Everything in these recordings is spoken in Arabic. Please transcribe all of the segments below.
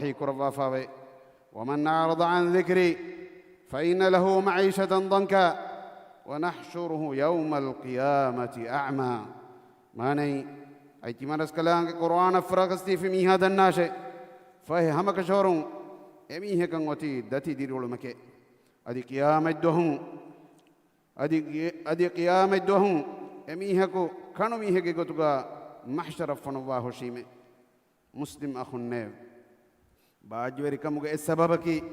وحي كرفافاوي ومن أعرض عن ذكري فإن له معيشة ضنكا ونحشره يوم القيامة أعمى. ماني أيتي مرس كلام القرآن فرقستي في ميها دناشة فهي هم كشورون أميه كان وتي دتي ديرول مكة أدي قيامة دوهم أدي قيامة دوهم أميه كو كانوا ميه كي قطعا محشر فنواه شيمة. مسلم أخو النيف باجوري كموجة السبب كي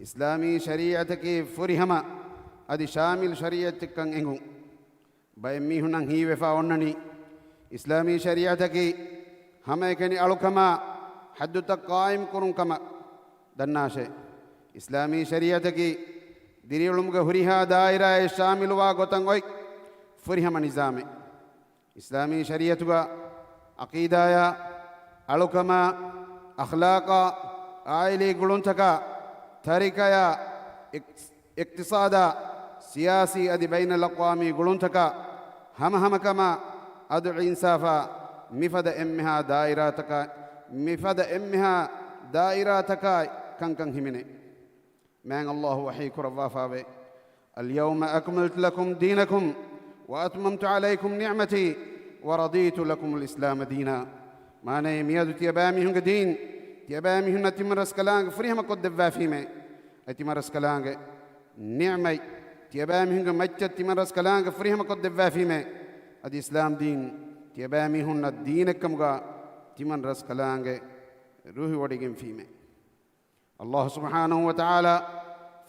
إسلامي شريعة كي فريهما أدي شامل شريعة كان إنهم بأمي هنا هي وفاونني إسلامي شريعة كي هم يكني ألو كما حد تقائم كرون كما دناشة إسلامي شريعة كي ديري علومك هريها دائرة شامل واقوتان غوي فريهما نظام إسلامي شريعة كا عقيدة يا ألو كما أخلاق عائلي قلون تكا تاريكا يا اقتصادا سياسي أدي بين الأقوام قلون تكا هم كما أدعو إنصافا مفد أمها دائراتك مفد أمها دائراتك كان همني من الله وحيك رضافا اليوم أكملت لكم دينكم وأتممت عليكم نعمتي ورضيت لكم الإسلام دينا. ما نيمياد تيابامي هنگ دين تيابامي هن تمرس كلانگ فريهم قد دفافي مي تمرس كلانگ نعمي تيابامي هنگ مجد تمرس كلانگ فريهم قد دفافي مي ادي اسلام دين تيابامي هن الدين كمغا تمرس كلانگ روحي وديگم في مي. الله سبحانه وتعالى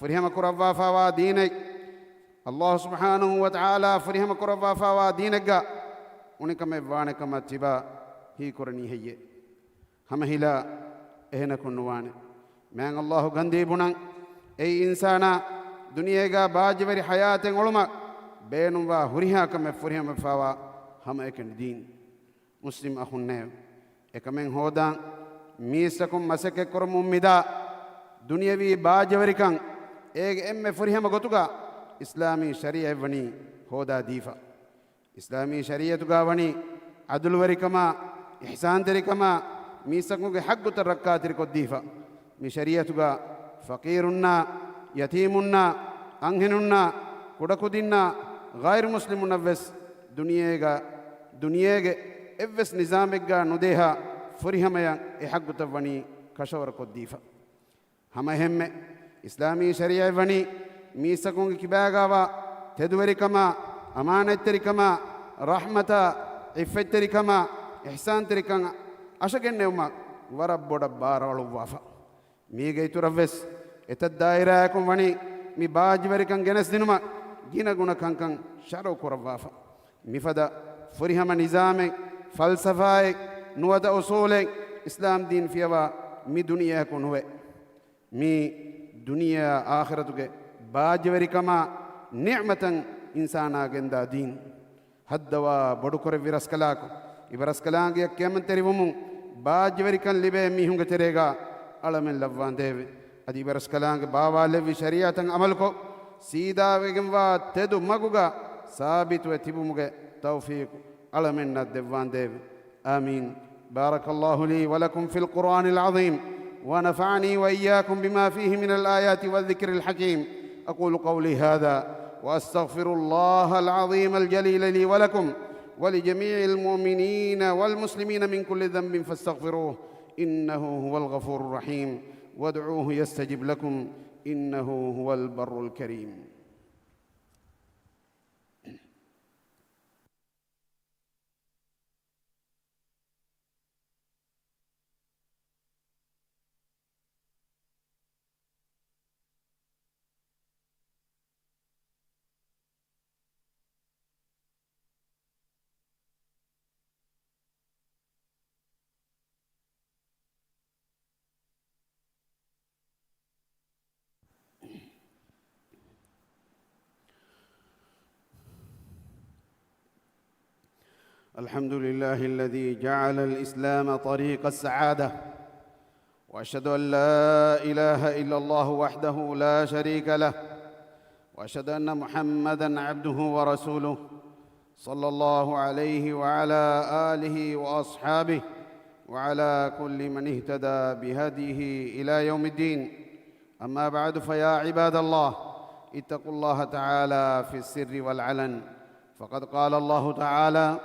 فريهم قرفافا وا دينك الله سبحانه وتعالى فريهم قرفافا وا دينك انكم وانكم تبا هي كرني هي هم هلا اهنا كنوان من الله غندي بنان اي انسانا دنيا کا باجوري حياه علما بينوا هريها كم فريهم فاوا هم اكن دين. مسلم اخن اكمن هودا ميسكم مسك كرم امدا دنيوي باجوري كان ايگ ام فريهم غتوغا اسلامي شريعه وني هودا ديفا اسلامي شريعه غا وني عدل وركما إحسان تركما ميسكوك حق تركا تركو ديفا مي شريعتك فقيرنا يتيمنا أنهننا كدكودنا غير مسلمنا بس دنياga إفس نظامك نديها فريهم يا حق تفني كشور كديفا هما هم إسلامي شريعة فني ميسكوك كباغا تدوركما أمانة تركما رحمة عفة تركما إحسان تركان أشكن نوما ورب بودا بارالو وافا ميجي ترفس الدائرة يكون فني مي باج وركان جنس دينما جينا غنا كان شارو كورفافا مفدا فريهم نظام فلسفة نودا أصول إسلام دين فيها مي دنيا يكون هو مي دنيا آخرتك باج وركما نعمة إنسانا جندا دين هدوا بدو كور فيرس كلاكو إبرس كلانگ يا كمن تريومو باجوري كان لبه ميهونگ تريغا علمن لوان ديو ادي إبرس كلانگ باوا لوي شريعة عمل کو سيدا ويگم وا تدو مغوغا ثابت وتيبومغ توفيق علمن ندوان ديو آمين. بارك الله لي ولكم في القرآن العظيم ونفعني وإياكم بما فيه من الآيات والذكر الحكيم. أقول قولي هذا وأستغفر الله العظيم الجليل لي ولكم ولجميع المؤمنين والمسلمين من كل ذنب فاستغفروه إنه هو الغفور الرحيم وادعوه يستجب لكم إنه هو البر الكريم. الحمد لله الذي جعل الإسلام طريق السعادة وأشهد أن لا إله إلا الله وحده لا شريك له وأشهد أن محمدًا عبده ورسوله صلى الله عليه وعلى آله وأصحابه وعلى كل من اهتدى بهديه إلى يوم الدين. أما بعد، فيا عباد الله، اتقوا الله تعالى في السر والعلن، فقد قال الله تعالى: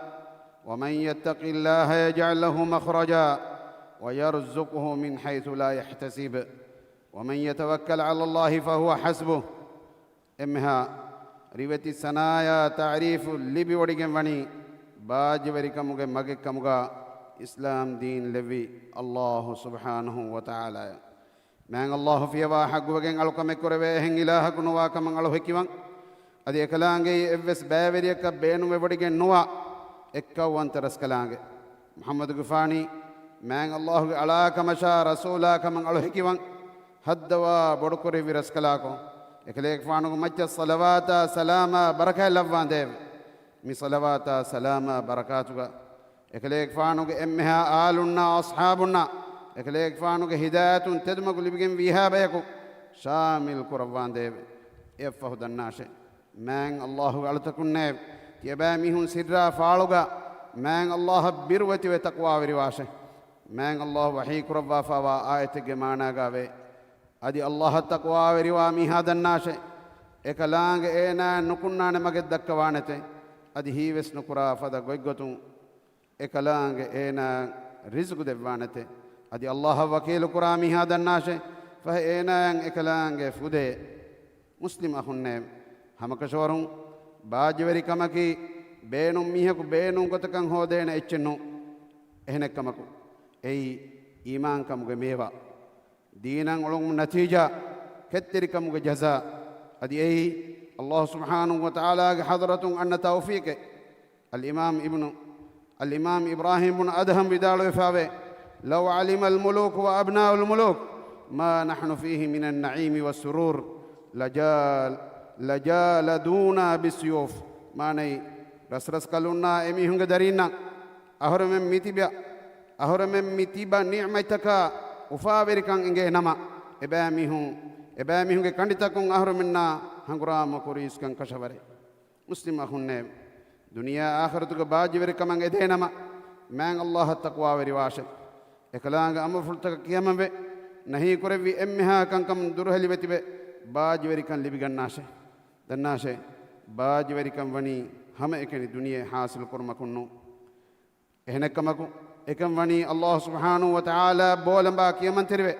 ومن يتق الله يجعل له مخرجا ويرزقه من حيث لا يحتسب ومن يتوكل على الله فهو حسبه. إمها ريوتي سنايا تعريف اللي وريكم وني باج وريكموغ مغكموغا إسلام دين لبي الله سبحانه وتعالى. من الله في واحد وجن على كم كربه إله كنوا كم على هكيمان أدي كلانجي إبس بابريا كبينو بوديكن نوا إكوان ترس كلانجي محمد غفاني من الله على كمشا رسولا كم على هكيمان هدوا بودكوري في كلاكو إكليك فانو مجد صلوات سلام بركة لفان ديف مي صلوات سلام بركاتك إكليك فانو إمها آلنا أصحابنا إكليك فانو هداية تدمج لبجن فيها بيكو شامل كربان ديف يفهد الناس من الله على تكون نيف يباميهم سرا فالوغا من الله بروتي وتقوى ورواشه من الله وحي كربا فوا آية جمانا غاوي أدي الله التقوى وروامي هذا الناس إكلانغ إينا نكونا نمجد دكوانته أدي هي وس نكرا فدا غويغتون إكلانغ إينا رزق دبوانته أدي الله وكيل كرامي هذا الناس فإينا إكلانغ فودي مسلم أخونا هم كشورون باجوري كمكي بينهم ميهكو بينهم كتكن هودين إتشنو إهنك كمكو أي إيمان كمكو ميوا دينان علوم نتيجة كتركم جزاء أدي أي الله سبحانه وتعالى حضرة أن توفيق الإمام إبراهيم بن أدهم بدال وفاوي لو علم الملوك وأبناء الملوك ما نحن فيه من النعيم والسرور لجالدونا بالسيوف ما ني رس كلونا إميهم قدرينا أهرم ميتيبا نعمتك وفابركان إنجه نما إباميهم كانديتاكون أهرم منا هنغرا مكوريس كان كشفري مسلم أخونا دنيا آخرتك باجبر كمان إدينما من الله التقوى ورواشه إكلانغ أما فلتك كيما به نهي كربي أمها كان كم دره لبتي به باجبر كان لبيجان ناشه دناشه باجبر كان وني هم إكني دنيا حاصل كرما كنو إهنك كماكو إكم وني الله سبحانه وتعالى بولم باكي من تربي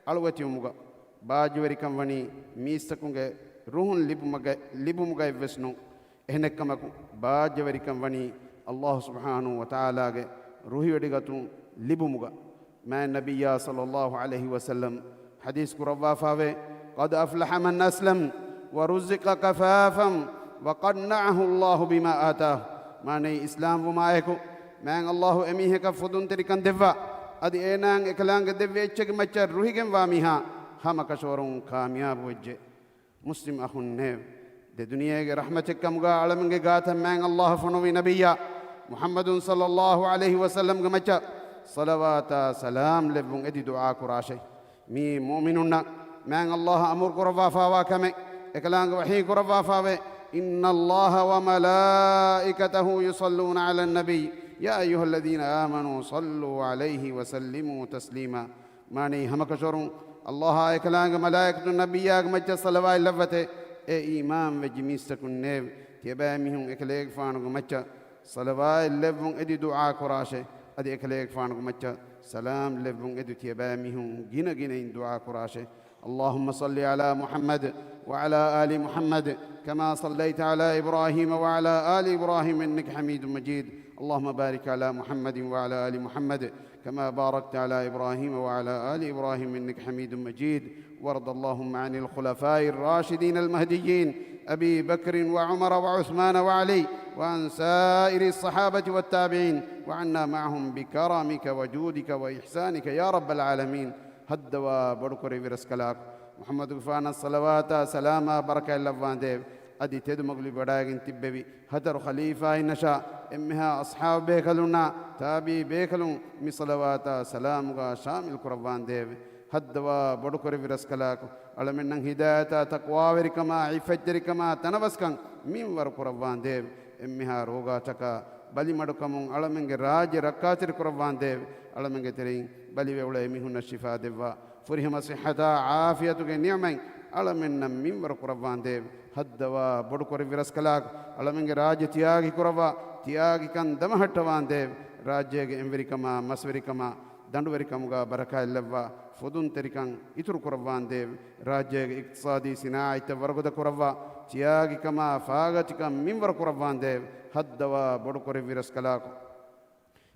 ألوتي ومغا باجوري كم وني ميستكونغ روحن لبومغا يفسنو إهنك كماكو باجوري كم وني الله سبحانه وتعالى روحي وديغاتو لبومغا ما النبي صلى الله عليه وسلم حديث كربا فاوي قد أفلح من أسلم ورزق كفافا وقنعه الله بما آتاه ما ني إسلام وما يكو من الله أميه كفدون تريكان دفا أدي إنان إكلان دفا إتشك مچر روحي كم واميها هم كشورون كامياب وجه مسلم أخون نيف دي دنيا رحمتك كمغا علمنگ غاتا من الله فنوي نبيا محمد صلى الله عليه وسلم كمچا صلوات سلام لبون ادي دعاء كراشي مي مؤمنون من الله أمور كرفا فاوا كمي إكلان وحي كرفا فاوا إن الله وملائكته يصلون على النبي يا أيها الذين آمنوا صلوا عليه وسلموا تسليما ماني هم كشورون الله إكلان ملائكة النبي مجد صلوات لفته إمام وجميستكن نيف تيباميهم إكليك فانو مجد صلوات لفون إدي دعاء كراشه أدي إكليك فانو مجد سلام لفون إدي تيباميهم جينا إن دعاء كراشه اللهم صل على محمد وعلى آل محمد كما صليت على إبراهيم وعلى آل إبراهيم إنك حميد مجيد اللهم بارك على محمد وعلى آل محمد كما باركت على إبراهيم وعلى آل إبراهيم إنك حميد مجيد وارض اللهم عن الخلفاء الراشدين المهديين أبي بكر وعمر وعثمان وعلي وعن سائر الصحابة والتابعين وعنا معهم بكرمك وجودك وإحسانك يا رب العالمين هدوا بركوري برسكلاك محمد غفان الصلوات سلاما بركة اللفان ديب أدي تد مغلي بداغين تببي هدر خليفة النشاء إمها أصحاب بيكلونا تابي بيكلون مصلوات سلامغا شامل قربان ديب هدوا بركوري برسكلاك علمنا هداية تقوى وركما عفت ركما تنبسكن من ور قربان ديب إمها روغا تكا bali madukamun alamenge rajya rakkatiri kurawwan dev alamenge terin bali wewla emihunna shifa devwa furihama sihhata afiyatuge ni'mai alamenna minwar kurawwan dev haddawa bodu kori viraskalak alamenge rajya tiyagi kurawa tiyagi kan damahattawan dev rajyege enverikama masverikama danduverikamuga baraka illawwa fudun terikan ituru kurawwan dev rajyege iqtisadi sinaita wargoda kurawa tiyagi kama fagatika minwar kurawwan dev haddawa bodu kori viraskalak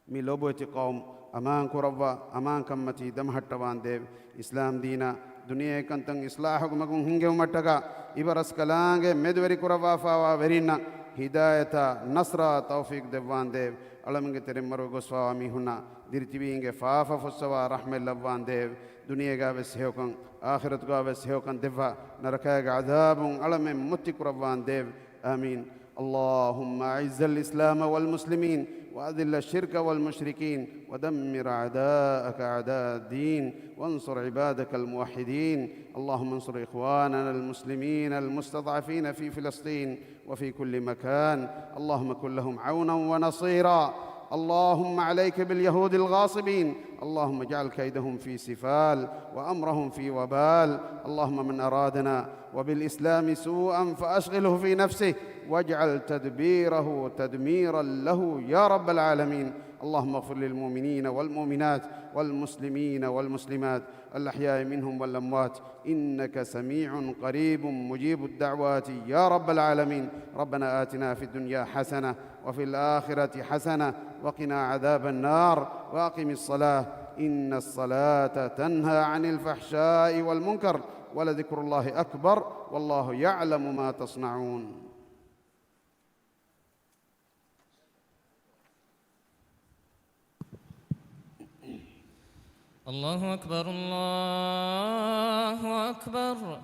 mi loboti qawm aman kurawa aman kammati damhattawan dev islam dina duniya kantan islahagu magun hinge umattaga ibaraskalange medveri kurawa fawa verina hidayata nasra tawfiq devwan dev alaminge teremmaru goswa mi hunna dirtiwinge faafa fussawa rahmellawan dev duniya ga vesheokan akhirat ga vesheokan devwa narakaga adabun alamin mutti kurawan dev amin اللهم أعز الإسلام والمسلمين وأذل الشرك والمشركين ودمر أعداءك أعداء الدين وانصر عبادك الموحدين اللهم انصر إخواننا المسلمين المستضعفين في فلسطين وفي كل مكان اللهم كن لهم عونا ونصيرا اللهم عليك باليهود الغاصبين اللهم اجعل كيدهم في سفال وأمرهم في وبال اللهم من أرادنا وبالإسلام سوءا فأشغله في نفسه واجعل تدبيره تدميرا له يا رب العالمين اللهم اغفر للمؤمنين والمؤمنات والمسلمين والمسلمات الأحياء منهم والأموات إنك سميع قريب مجيب الدعوات يا رب العالمين ربنا آتنا في الدنيا حسنة وفي الآخرة حسنة وقنا عذاب النار وأقم الصلاة إن الصلاة تنهى عن الفحشاء والمنكر ولذكر الله أكبر والله يعلم ما تصنعون الله أكبر الله أكبر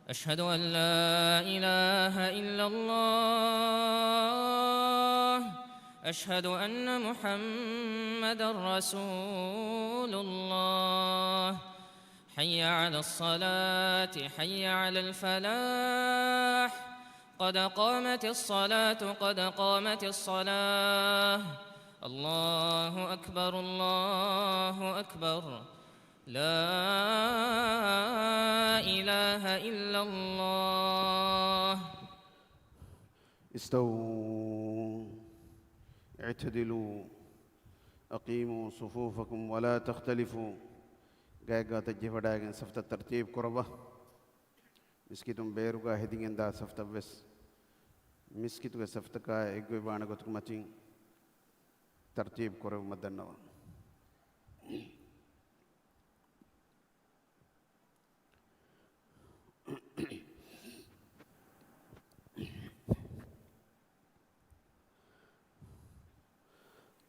أشهد أن لا إله إلا الله أشهد أن محمدًا رسول الله حي على الصلاة حي على الفلاح قد قامت الصلاة قد قامت الصلاة الله أكبر الله أكبر لا إله إلا الله استووا اعتدلوا أقيموا صفوفكم ولا تختلفوا جايغا تجفداغن سفت الترتيب كربة مسكيتم بيروغا هدين دا سفت بس مسكيتو سفتكا ايغوي بانا غتك ماتين ترتيب كرو مدنوا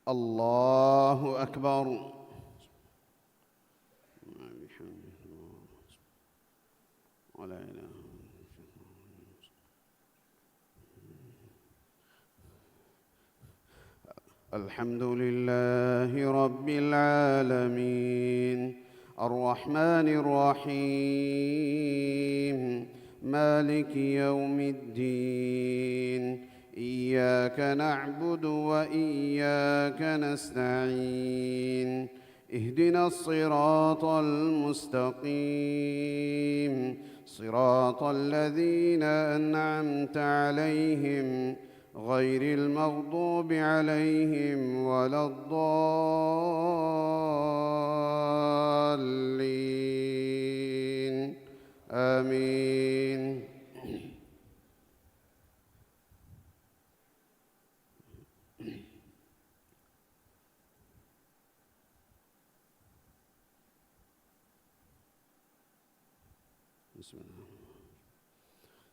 الله أكبر ولا إله الحمد لله رب العالمين الرحمن الرحيم مالك يوم الدين إياك نعبد وإياك نستعين اهدنا الصراط المستقيم صراط الذين أنعمت عليهم غير المغضوب عليهم ولا الضالين آمين بسم الله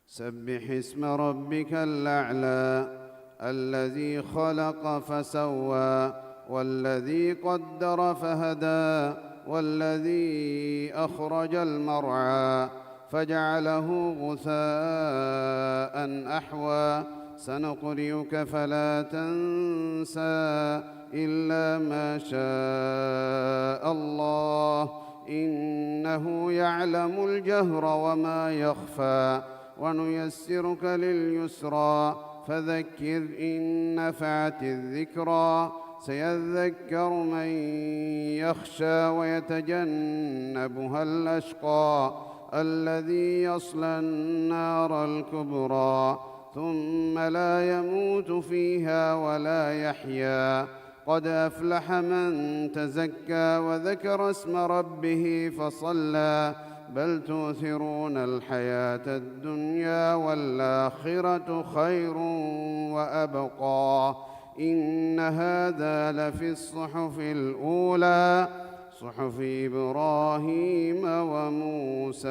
سبح اسم ربك الأعلى الذي خلق فسوى والذي قدر فهدى والذي أخرج المرعى فجعله غثاء أحوى سنقرئك فلا تنسى إلا ما شاء الله إنه يعلم الجهر وما يخفى ونيسرك لليسرى فذكر إن نفعت الذكرى سيذكر من يخشى ويتجنبها الأشقى الذي يصلى النار الكبرى ثم لا يموت فيها ولا يحيا قد أفلح من تزكى وذكر اسم ربه فصلى بل تؤثرون الحياة الدنيا والآخرة خير وأبقى إن هذا لفي الصحف الأولى صحف إبراهيم وموسى.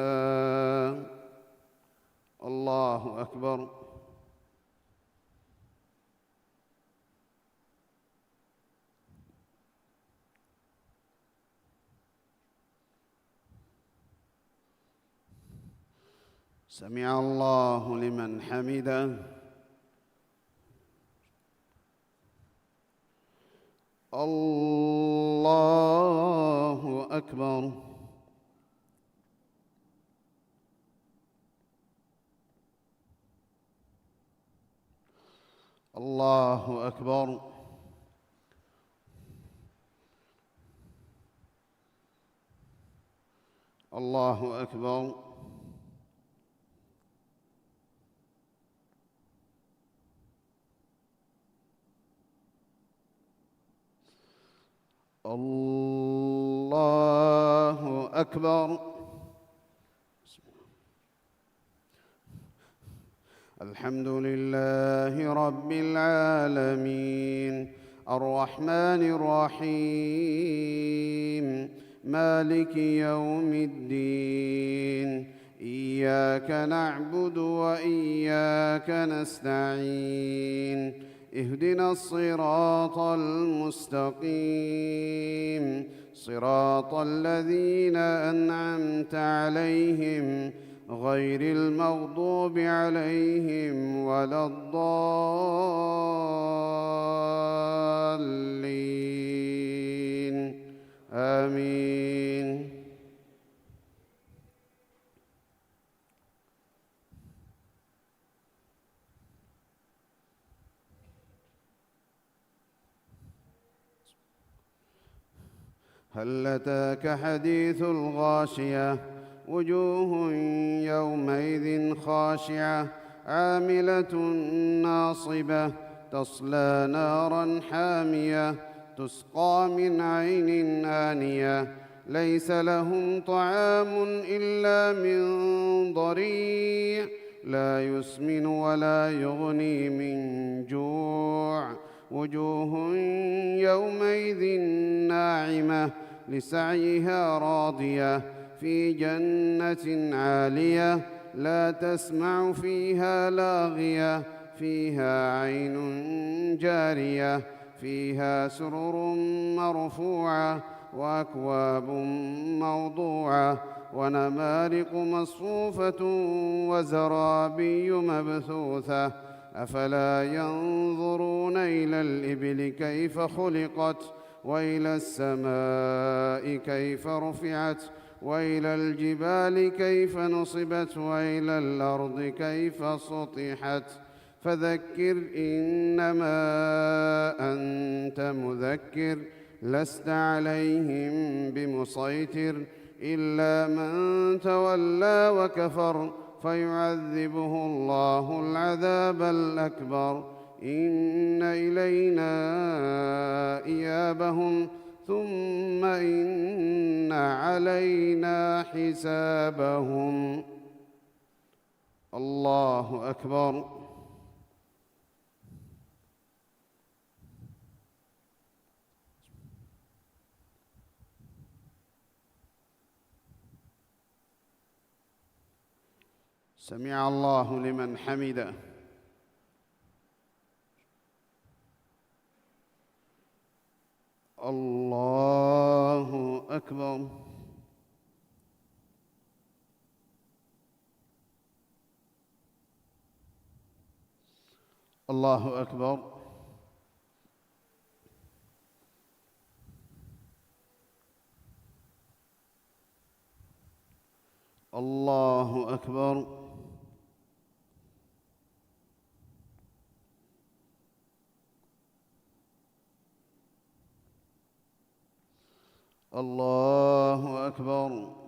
الله أكبر. سمع الله لمن حمده. الله أكبر. الله أكبر. الله أكبر. الله أكبر. الحمد لله رب العالمين الرحمن الرحيم مالك يوم الدين إياك نعبد وإياك نستعين اهدنا الصراط المستقيم صراط الذين أنعمت عليهم غير المغضوب عليهم ولا الضالين آمين. هل أتاك حديث الغاشية وجوه يومئذ خاشعة عاملة ناصبة تصلى نارا حامية تسقى من عين آنية ليس لهم طعام إلا من ضريع لا يسمن ولا يغني من جوع وجوه يومئذ ناعمة لسعيها راضية في جنة عالية لا تسمع فيها لاغية فيها عين جارية فيها سرر مرفوعة وأكواب موضوعة ونمارق مصفوفة وزرابي مبثوثة أفلا ينظرون إلى الإبل كيف خلقت وإلى السماء كيف رفعت وإلى الجبال كيف نصبت وإلى الأرض كيف سطحت فذكر إنما أنت مذكر لست عليهم بمسيطر إلا من تولى وكفر فيعذبه الله العذاب الأكبر إن إلينا إيابهم ثم إن علينا حسابهم. الله أكبر. سمع الله لمن حمده. الله أكبر. الله أكبر. الله أكبر. الله أكبر.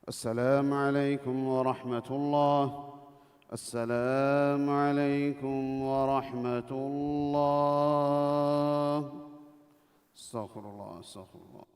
السلام عليكم ورحمة الله. السلام عليكم ورحمة الله. استغفر الله استغفر الله.